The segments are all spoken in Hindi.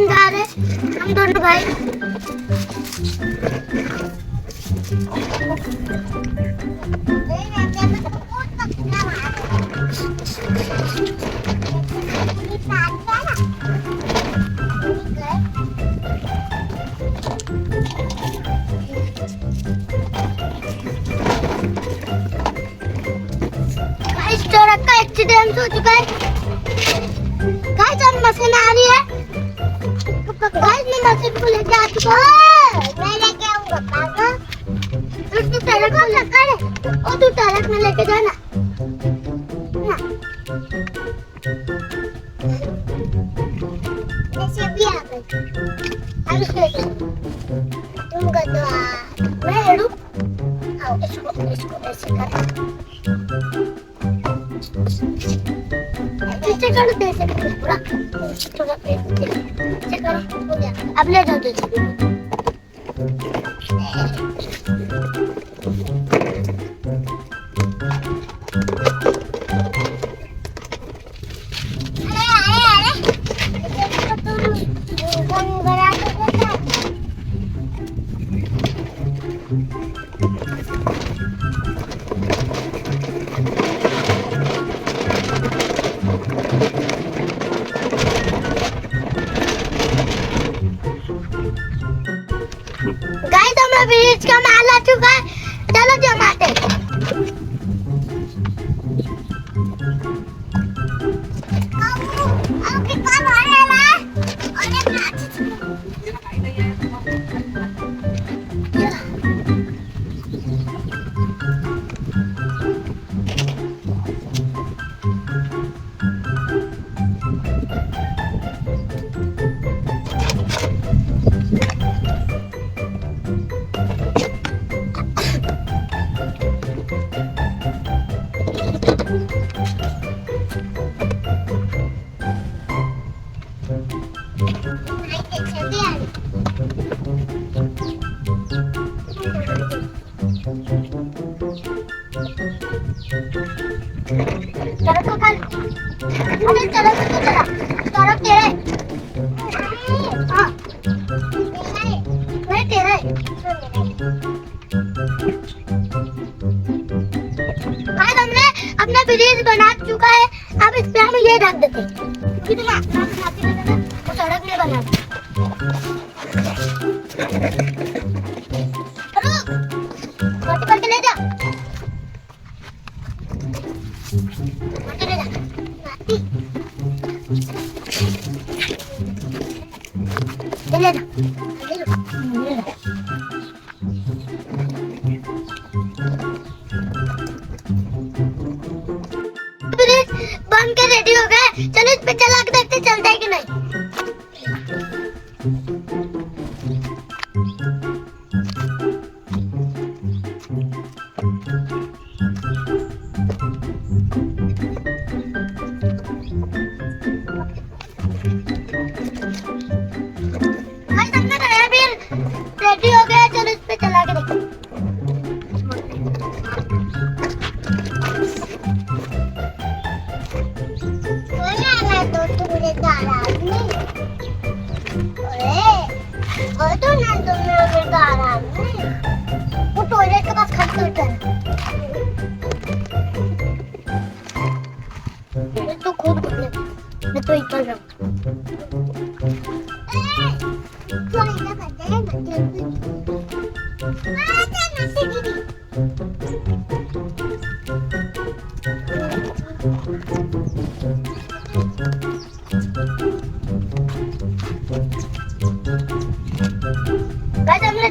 हम जा रहे, हम दोनों भाई। गाइस ट्रक का एक्सीडेंट हो चुका है। गाइस अब मशीन आ रही है। गाइस मैं मशीन को लेके आ चुका हूँ। मैं लेके आऊंगा पापा। तू ट्रक को लगा रे। और तू ट्रक में लेके जाना। ऐसे भी आ गई। अब इसको तुम कर दो। मैं हेडू। आओ इसको ऐसे कर। ऐसे करो ऐसे करो पूरा थोड़ा ऐसे करो हो गया। अब ले जाओ दीदी। गाइस हमें ब्रिज का माल आ चुका है। चलो जमाते। अपना ब्रिज बना चुका है। अब इस पे हम ये रख देते हैं क्योंकि ना वो सड़क नहीं बना। पकड़ के ले जा। ले जा। बन के रेडी हो गए। चलो इस पे चला के देखते चलता है कि नहीं। रेडी हो गया। चलो इस पे चला के देखते। वो टॉयलेट के पास खड़ा होता है। मैं तो खुद मैं तो इधर रहूं।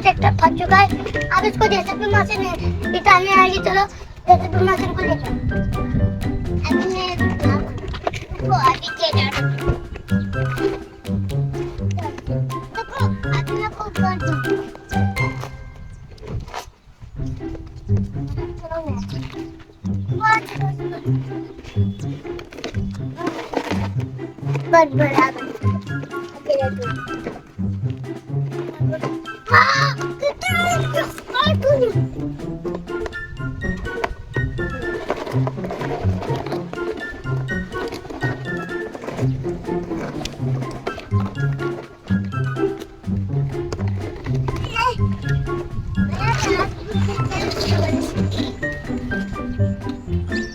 ट्रैक्टर फंस चुका है। अब इसको जैसे भी मशीन निकालने आएगी। चलो जैसे भी मशीन को लेकर बहुत बड़ा है।